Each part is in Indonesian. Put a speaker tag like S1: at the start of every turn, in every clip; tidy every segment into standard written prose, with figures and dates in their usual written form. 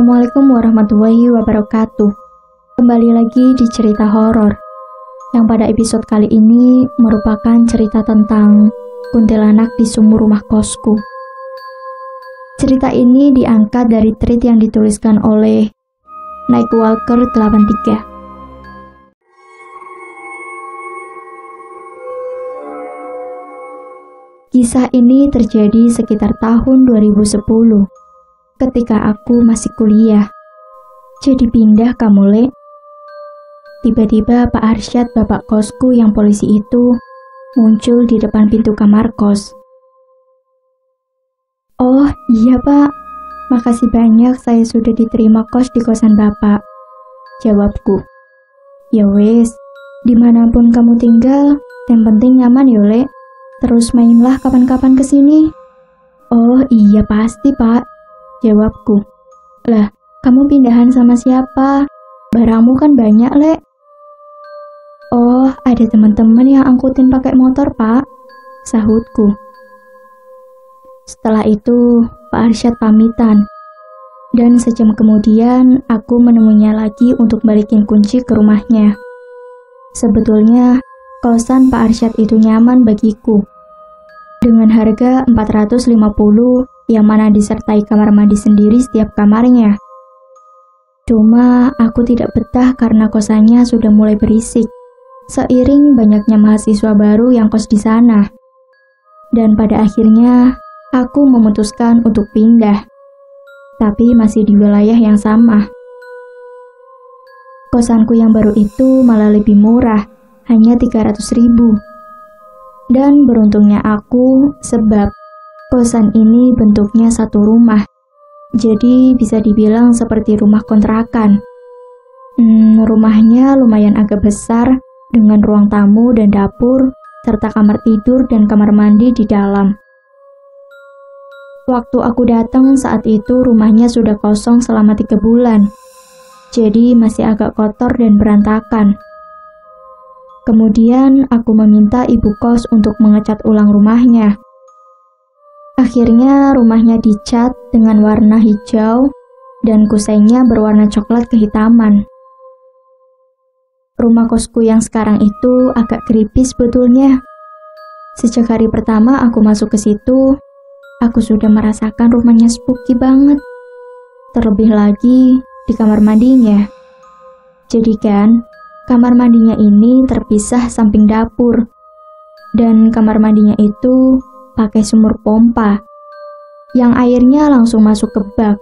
S1: Assalamualaikum warahmatullahi wabarakatuh. Kembali lagi di cerita horor, yang pada episode kali ini merupakan cerita tentang kuntilanak di sumur rumah kosku. Cerita ini diangkat dari tweet yang dituliskan oleh Nightwalker 83. Kisah ini terjadi sekitar tahun 2010. Ketika aku masih kuliah. Jadi pindah kamu, Le. Tiba-tiba Pak Arsyad, bapak kosku yang polisi itu, muncul di depan pintu kamar kos. Oh iya Pak, makasih banyak saya sudah diterima kos di kosan Bapak, jawabku. Ya wes, dimanapun kamu tinggal, yang penting nyaman ya Le. Terus mainlah kapan-kapan kesini. Oh iya pasti Pak, jawabku. Lah, kamu pindahan sama siapa? Barangmu kan banyak, Le. Oh, ada teman-teman yang angkutin pakai motor, Pak, sahutku. Setelah itu, Pak Arsyad pamitan. Dan sejam kemudian, aku menemuinya lagi untuk balikin kunci ke rumahnya. Sebetulnya, kosan Pak Arsyad itu nyaman bagiku. Dengan harga 450 yang mana disertai kamar mandi sendiri setiap kamarnya. Cuma aku tidak betah karena kosannya sudah mulai berisik, seiring banyaknya mahasiswa baru yang kos di sana. Dan pada akhirnya, aku memutuskan untuk pindah. Tapi masih di wilayah yang sama. Kosanku yang baru itu malah lebih murah, hanya 300.000. Dan beruntungnya aku sebab kosan ini bentuknya satu rumah, jadi bisa dibilang seperti rumah kontrakan. Rumahnya lumayan agak besar, dengan ruang tamu dan dapur, serta kamar tidur dan kamar mandi di dalam. Waktu aku datang saat itu rumahnya sudah kosong selama 3 bulan, jadi masih agak kotor dan berantakan. Kemudian aku meminta ibu kos untuk mengecat ulang rumahnya. Akhirnya rumahnya dicat dengan warna hijau dan kusainya berwarna coklat kehitaman. Rumah kosku yang sekarang itu agak creepy sebetulnya. Sejak hari pertama aku masuk ke situ, aku sudah merasakan rumahnya spooky banget. Terlebih lagi di kamar mandinya. Jadi kan, kamar mandinya ini terpisah samping dapur. Dan kamar mandinya itu pakai sumur pompa, yang airnya langsung masuk ke bak.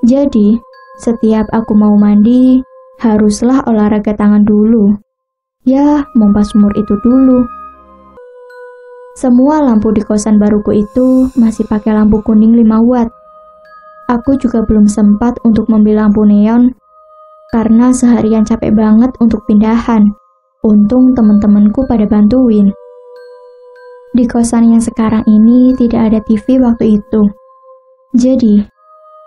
S1: Jadi, setiap aku mau mandi, haruslah olahraga tangan dulu. Ya, pompa sumur itu dulu. Semua lampu di kosan baruku itu masih pakai lampu kuning 5 watt. Aku juga belum sempat untuk membeli lampu neon, karena seharian capek banget untuk pindahan. Untung teman-temanku pada bantuin. Di kosan yang sekarang ini tidak ada TV waktu itu. Jadi,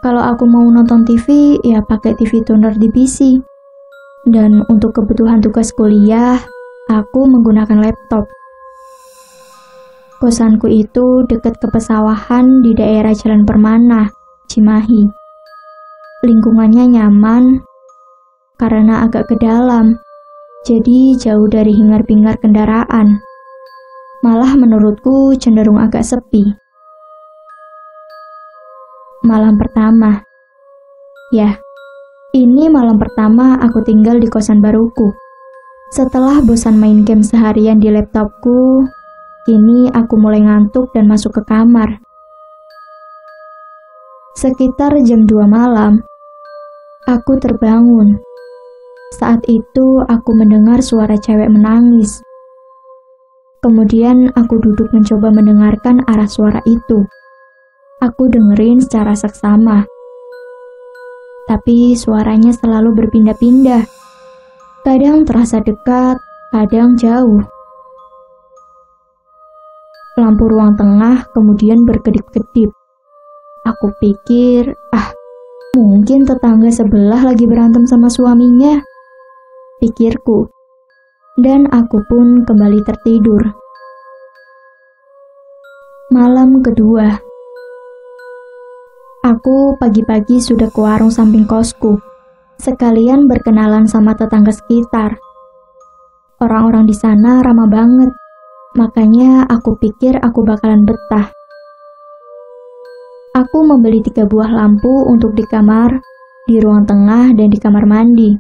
S1: kalau aku mau nonton TV, ya pakai TV tuner di PC. Dan untuk kebutuhan tugas kuliah, aku menggunakan laptop. Kosanku itu dekat ke pesawahan di daerah Jalan Permana, Cimahi. Lingkungannya nyaman, karena agak ke dalam, jadi jauh dari hingar-bingar kendaraan. Malah menurutku cenderung agak sepi. Malam pertama. Ya, ini malam pertama aku tinggal di kosan baruku. Setelah bosan main game seharian di laptopku, kini aku mulai ngantuk dan masuk ke kamar. Sekitar jam 2 malam, aku terbangun. Saat itu aku mendengar suara cewek menangis. Kemudian aku duduk mencoba mendengarkan arah suara itu. Aku dengerin secara seksama. Tapi suaranya selalu berpindah-pindah. Kadang terasa dekat, kadang jauh. Lampu ruang tengah kemudian berkedip-kedip. Aku pikir, mungkin tetangga sebelah lagi berantem sama suaminya, pikirku. Dan aku pun kembali tertidur. Malam kedua. Aku pagi-pagi sudah ke warung samping kosku, sekalian berkenalan sama tetangga sekitar. Orang-orang di sana ramah banget, makanya aku pikir aku bakalan betah. Aku membeli 3 buah lampu untuk di kamar, di ruang tengah, dan di kamar mandi.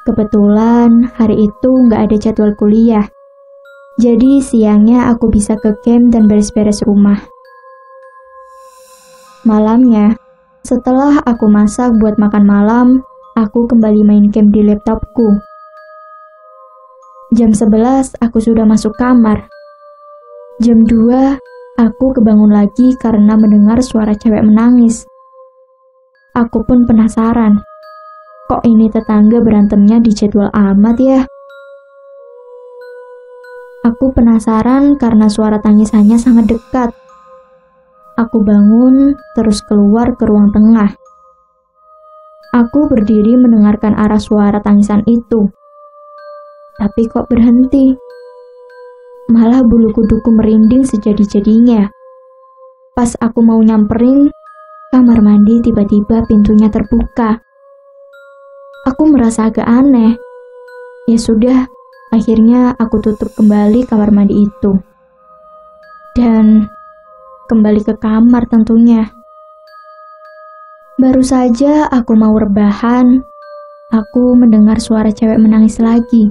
S1: Kebetulan hari itu nggak ada jadwal kuliah, jadi siangnya aku bisa ke camp dan beres-beres rumah. Malamnya, setelah aku masak buat makan malam, aku kembali main game di laptopku. Jam 11 aku sudah masuk kamar. Jam 2 aku kebangun lagi karena mendengar suara cewek menangis. Aku pun penasaran, kok ini tetangga berantemnya di jadwal amat ya? Aku penasaran karena suara tangisannya sangat dekat. Aku bangun, terus keluar ke ruang tengah. Aku berdiri mendengarkan arah suara tangisan itu. Tapi kok berhenti? Malah bulu kuduku merinding sejadi-jadinya. Pas aku mau nyamperin, kamar mandi tiba-tiba pintunya terbuka. Aku merasa agak aneh. Ya sudah, akhirnya aku tutup kembali kamar mandi itu. Dan kembali ke kamar tentunya. Baru saja aku mau rebahan, aku mendengar suara cewek menangis lagi.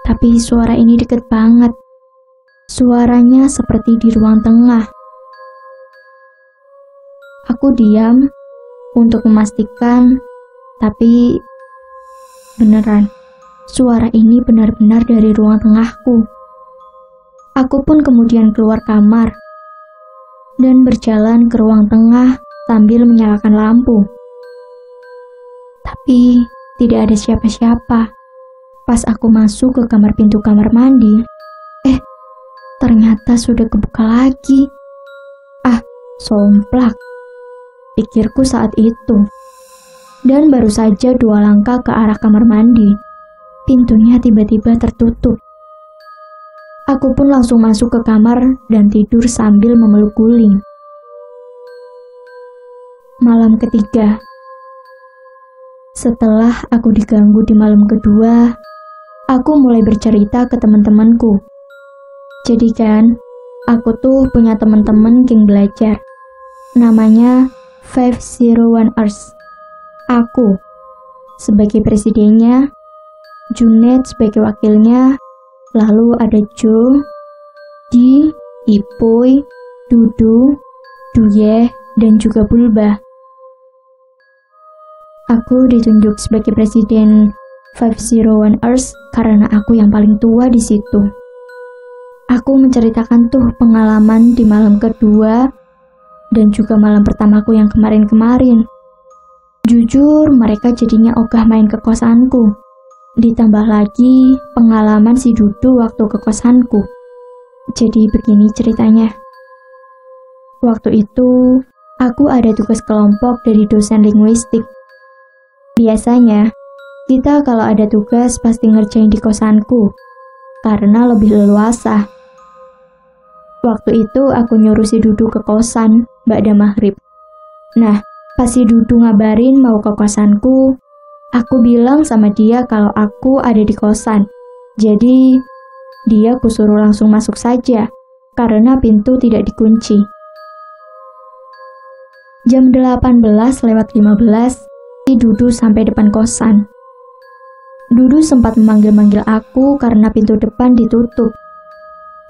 S1: Tapi suara ini deket banget. Suaranya seperti di ruang tengah. Aku diam untuk memastikan, tapi beneran, suara ini benar-benar dari ruang tengahku. Aku pun kemudian keluar kamar dan berjalan ke ruang tengah sambil menyalakan lampu. Tapi tidak ada siapa-siapa. Pas aku masuk ke pintu kamar mandi, ternyata sudah kebuka lagi. Ah, somplak, pikirku saat itu. Dan baru saja 2 langkah ke arah kamar mandi, pintunya tiba-tiba tertutup. Aku pun langsung masuk ke kamar dan tidur sambil memeluk guling. Malam ketiga. Setelah aku diganggu di malam kedua, aku mulai bercerita ke teman-temanku. Jadi kan, aku tuh punya teman-teman geng belajar. Namanya 501ers. Aku sebagai presidennya, Junet sebagai wakilnya, lalu ada Jo, Di, Ipoy, Dudu, Duye, dan juga Bulba. Aku ditunjuk sebagai presiden 501ers karena aku yang paling tua di situ. Aku menceritakan tuh pengalaman di malam kedua dan juga malam pertamaku yang kemarin-kemarin. Jujur, mereka jadinya ogah main ke kosanku. Ditambah lagi pengalaman si Dudu waktu ke kosanku. Jadi begini ceritanya. Waktu itu, aku ada tugas kelompok dari dosen linguistik. Biasanya, kita kalau ada tugas pasti ngerjain di kosanku, karena lebih leluasa. Waktu itu aku nyuruh si Dudu ke kosan, ba'da maghrib. Nah, pas si Dudu ngabarin mau ke kosanku, aku bilang sama dia kalau aku ada di kosan. Jadi, dia kusuruh langsung masuk saja, karena pintu tidak dikunci. Jam 18:15, si Dudu sampai depan kosan. Dudu sempat memanggil-manggil aku karena pintu depan ditutup.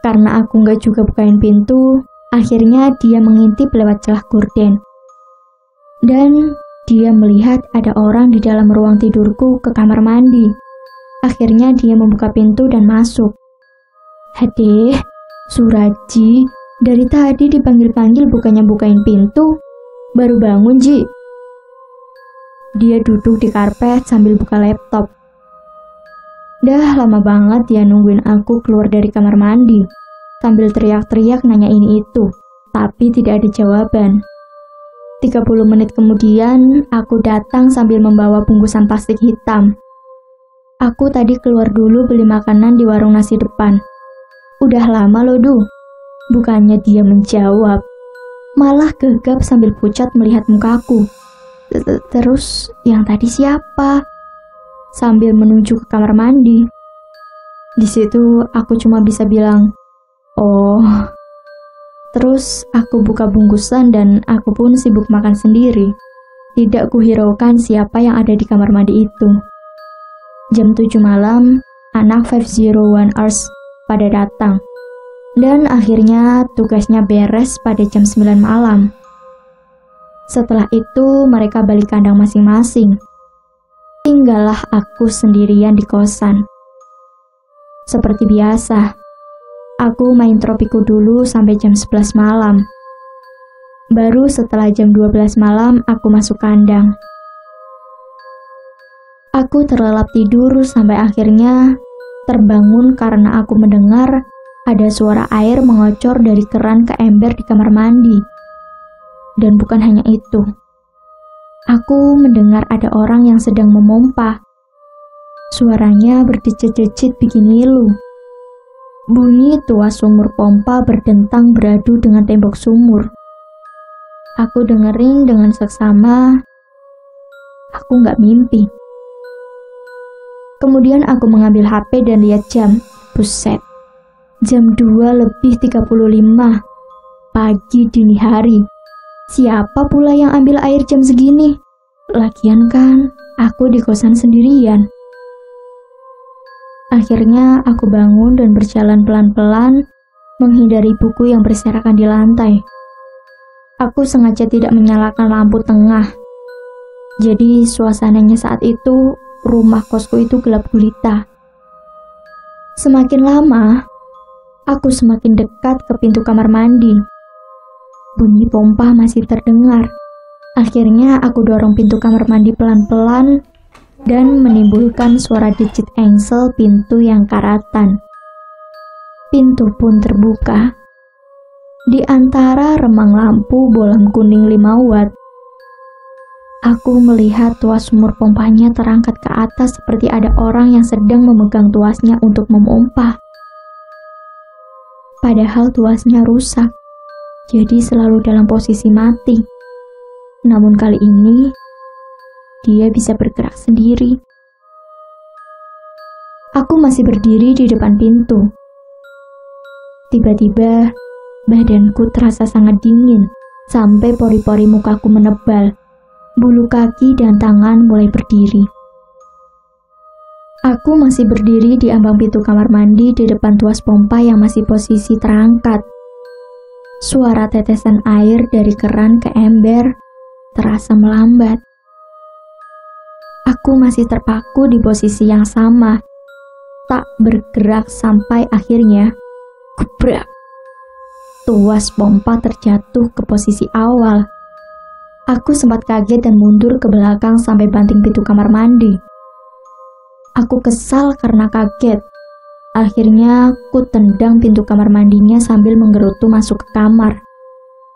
S1: Karena aku nggak juga bukain pintu, akhirnya dia mengintip lewat celah gorden. Dan dia melihat ada orang di dalam ruang tidurku ke kamar mandi. Akhirnya dia membuka pintu dan masuk. Hadeh, Suraji, dari tadi dipanggil-panggil bukannya bukain pintu, baru bangun Ji. Dia duduk di karpet sambil buka laptop. Dah lama banget dia nungguin aku keluar dari kamar mandi, sambil teriak-teriak nanya ini itu, tapi tidak ada jawaban. 30 menit kemudian, aku datang sambil membawa bungkusan plastik hitam. Aku tadi keluar dulu beli makanan di warung nasi depan. Udah lama loh, Du. Bukannya dia menjawab, malah gegap sambil pucat melihat mukaku. Terus, yang tadi siapa? Sambil menuju ke kamar mandi. Di situ aku cuma bisa bilang, "Oh." Terus aku buka bungkusan dan aku pun sibuk makan sendiri. Tidak kuhiraukan siapa yang ada di kamar mandi itu. Jam 7 malam, anak 501 Hours pada datang. Dan akhirnya tugasnya beres pada jam 9 malam. Setelah itu mereka balik kandang masing-masing. Tinggallah aku sendirian di kosan. Seperti biasa, aku main tropiku dulu sampai jam 11 malam. Baru setelah jam 12 malam aku masuk kandang. Aku terlelap tidur sampai akhirnya terbangun karena aku mendengar ada suara air mengocor dari keran ke ember di kamar mandi. Dan bukan hanya itu. Aku mendengar ada orang yang sedang memompa. Suaranya berdecit-decit bikin ngilu. Bunyi tuas sumur pompa berdentang beradu dengan tembok sumur. Aku dengerin dengan seksama. Aku nggak mimpi. Kemudian aku mengambil HP dan lihat jam. Buset. Jam 2:35 pagi dini hari. Siapa pula yang ambil air jam segini? Lagian kan aku di kosan sendirian. Akhirnya aku bangun dan berjalan pelan-pelan menghindari buku yang berserakan di lantai. Aku sengaja tidak menyalakan lampu tengah. Jadi suasananya saat itu rumah kosku itu gelap gulita. Semakin lama aku semakin dekat ke pintu kamar mandi. Bunyi pompa masih terdengar. Akhirnya aku dorong pintu kamar mandi pelan-pelan dan menimbulkan suara digit engsel pintu yang karatan. Pintu pun terbuka. Di antara remang lampu bolam kuning 5 watt, aku melihat tuas sumur pompanya terangkat ke atas seperti ada orang yang sedang memegang tuasnya untuk memompa. Padahal tuasnya rusak, jadi selalu dalam posisi mati. Namun kali ini, dia bisa bergerak sendiri. Aku masih berdiri di depan pintu. Tiba-tiba, badanku terasa sangat dingin, sampai pori-pori mukaku menebal. Bulu kaki dan tangan mulai berdiri. Aku masih berdiri di ambang pintu kamar mandi di depan tuas pompa yang masih posisi terangkat. Suara tetesan air dari keran ke ember terasa melambat. Aku masih terpaku di posisi yang sama, tak bergerak sampai akhirnya, gebrak. Tuas pompa terjatuh ke posisi awal. Aku sempat kaget dan mundur ke belakang sampai banting pintu kamar mandi. Aku kesal karena kaget. Akhirnya aku tendang pintu kamar mandinya sambil menggerutu masuk ke kamar.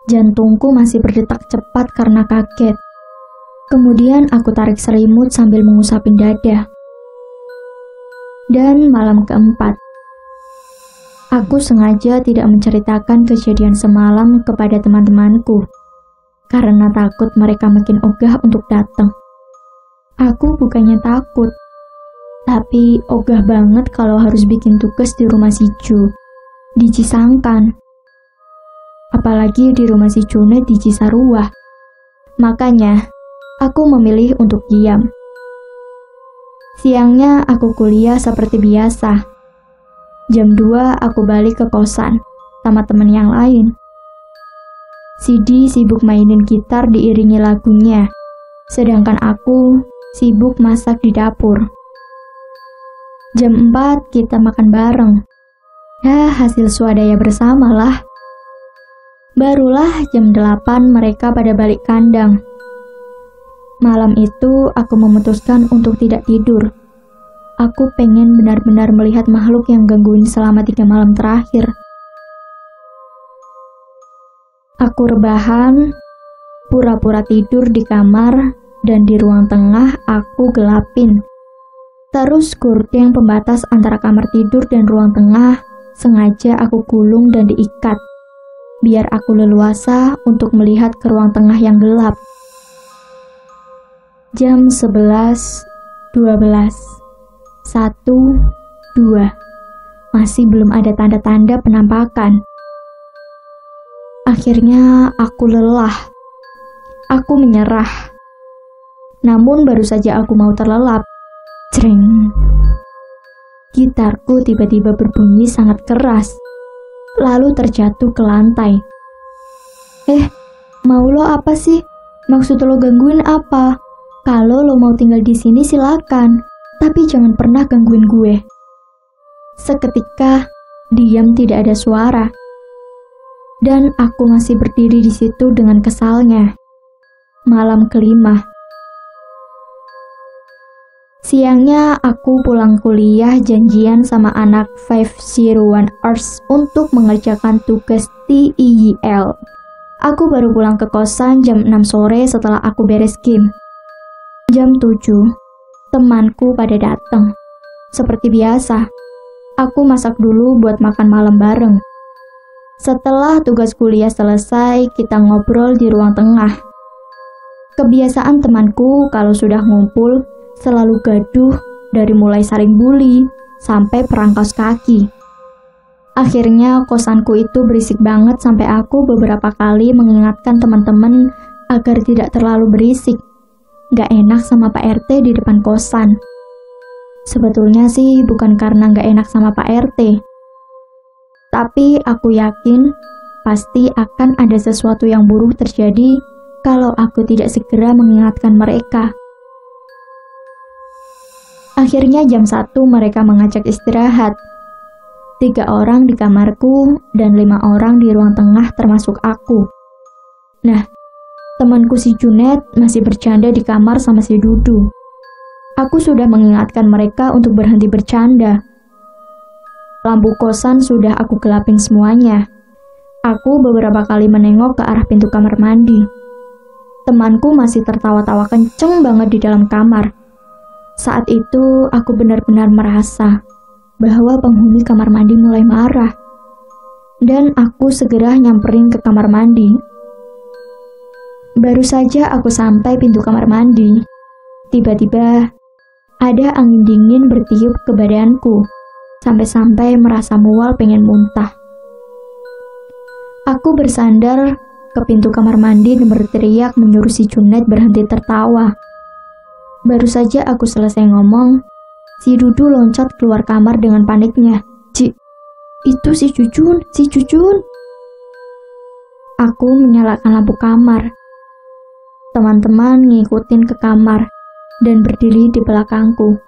S1: Jantungku masih berdetak cepat karena kaget. Kemudian aku tarik selimut sambil mengusapin dada. Dan malam keempat, aku sengaja tidak menceritakan kejadian semalam kepada teman-temanku karena takut mereka makin ogah untuk datang. Aku bukannya takut, tapi ogah banget kalau harus bikin tugas di rumah si Ju, di Cisangkan. Apalagi di rumah si June di Cisarua. Makanya, aku memilih untuk diam. Siangnya aku kuliah seperti biasa. Jam 2 aku balik ke kosan sama teman yang lain. Sidi sibuk mainin gitar diiringi lagunya, sedangkan aku sibuk masak di dapur. Jam 4 kita makan bareng. Ya, hasil swadaya bersama lah. Barulah jam 8 mereka pada balik kandang. Malam itu aku memutuskan untuk tidak tidur. Aku pengen benar-benar melihat makhluk yang gangguin selama 3 malam terakhir. Aku rebahan, pura-pura tidur di kamar, dan di ruang tengah aku gelapin. Terus gorden pembatas antara kamar tidur dan ruang tengah sengaja aku gulung dan diikat. biar aku leluasa untuk melihat ke ruang tengah yang gelap. Jam 11, 12, 1, 2. Masih belum ada tanda-tanda penampakan. Akhirnya aku lelah. Aku menyerah. Namun baru saja aku mau terlelap, jreng. Gitarku tiba-tiba berbunyi sangat keras, lalu terjatuh ke lantai. Mau lo apa sih? Maksud lo gangguin apa? Kalau lo mau tinggal di sini silakan, tapi jangan pernah gangguin gue. Seketika, diam tidak ada suara. Dan aku masih berdiri di situ dengan kesalnya. Malam kelima. Siangnya aku pulang kuliah janjian sama anak 501 Arts untuk mengerjakan tugas TIYL. Aku baru pulang ke kosan jam 6 sore setelah aku beres game. Jam 7, temanku pada datang. Seperti biasa, aku masak dulu buat makan malam bareng. Setelah tugas kuliah selesai, kita ngobrol di ruang tengah. Kebiasaan temanku kalau sudah ngumpul, selalu gaduh dari mulai saling bully sampai perang kaos kaki. Akhirnya kosanku itu berisik banget sampai aku beberapa kali mengingatkan teman-teman agar tidak terlalu berisik. Gak enak sama Pak RT di depan kosan. Sebetulnya sih bukan karena gak enak sama Pak RT. Tapi aku yakin pasti akan ada sesuatu yang buruk terjadi kalau aku tidak segera mengingatkan mereka. Akhirnya jam 1 mereka mengajak istirahat. 3 orang di kamarku dan 5 orang di ruang tengah termasuk aku. Nah, temanku si Junet masih bercanda di kamar sama si Dudu. Aku sudah mengingatkan mereka untuk berhenti bercanda. Lampu kosan sudah aku gelapin semuanya. Aku beberapa kali menengok ke arah pintu kamar mandi. Temanku masih tertawa-tawa kenceng banget di dalam kamar. Saat itu aku benar-benar merasa bahwa penghuni kamar mandi mulai marah. Dan aku segera nyamperin ke kamar mandi. Baru saja aku sampai pintu kamar mandi, tiba-tiba ada angin dingin bertiup ke badanku. Sampai-sampai merasa mual pengen muntah. Aku bersandar ke pintu kamar mandi dan berteriak menyuruh si Junet berhenti tertawa. Baru saja aku selesai ngomong, si Dudu loncat keluar kamar dengan paniknya. Itu si Cucun. Aku menyalakan lampu kamar. Teman-teman ngikutin ke kamar dan berdiri di belakangku.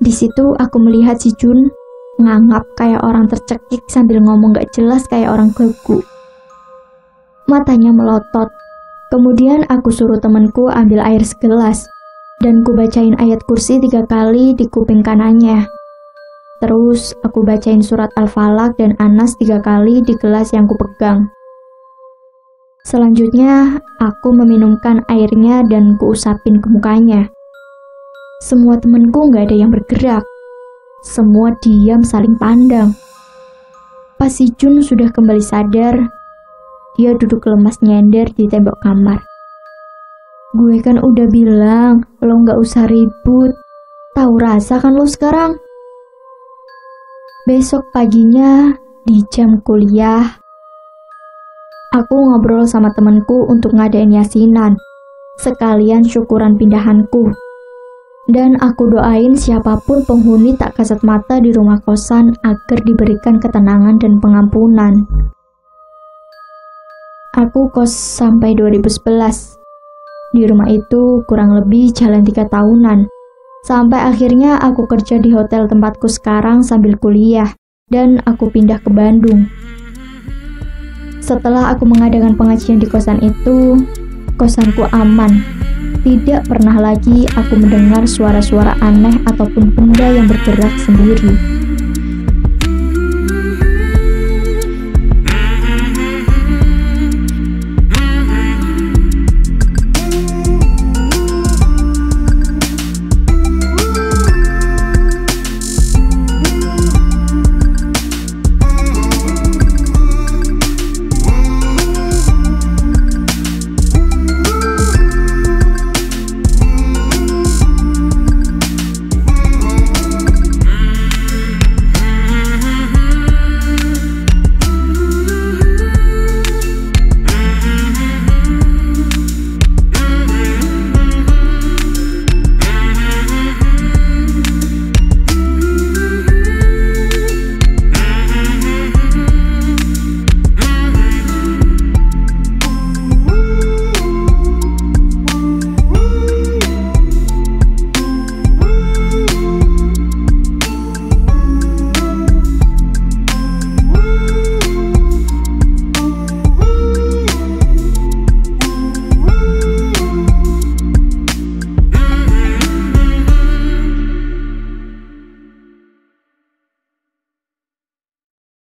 S1: Di situ aku melihat si Jun ngangap kayak orang tercekik sambil ngomong gak jelas kayak orang gagu. Matanya melotot. Kemudian aku suruh temanku ambil air segelas dan ku bacain ayat kursi 3 kali di kuping kanannya. Terus aku bacain surat Al-Falaq dan Anas 3 kali di gelas yang kupegang. Selanjutnya aku meminumkan airnya dan kuusapin ke mukanya. Semua temanku gak ada yang bergerak. Semua diam saling pandang. Pas si Jun sudah kembali sadar, dia duduk lemas nyender di tembok kamar. Gue kan udah bilang, lo gak usah ribut. Tahu rasa kan lo sekarang? Besok paginya, di jam kuliah, aku ngobrol sama temanku untuk ngadain yasinan, sekalian syukuran pindahanku. Dan aku doain siapapun penghuni tak kasat mata di rumah kosan agar diberikan ketenangan dan pengampunan. Aku kos sampai 2011. Di rumah itu kurang lebih jalan 3 tahunan. Sampai akhirnya aku kerja di hotel tempatku sekarang sambil kuliah, dan aku pindah ke Bandung. Setelah aku mengadakan pengajian di kosan itu, kosanku aman. Tidak pernah lagi aku mendengar suara-suara aneh ataupun benda yang bergerak sendiri.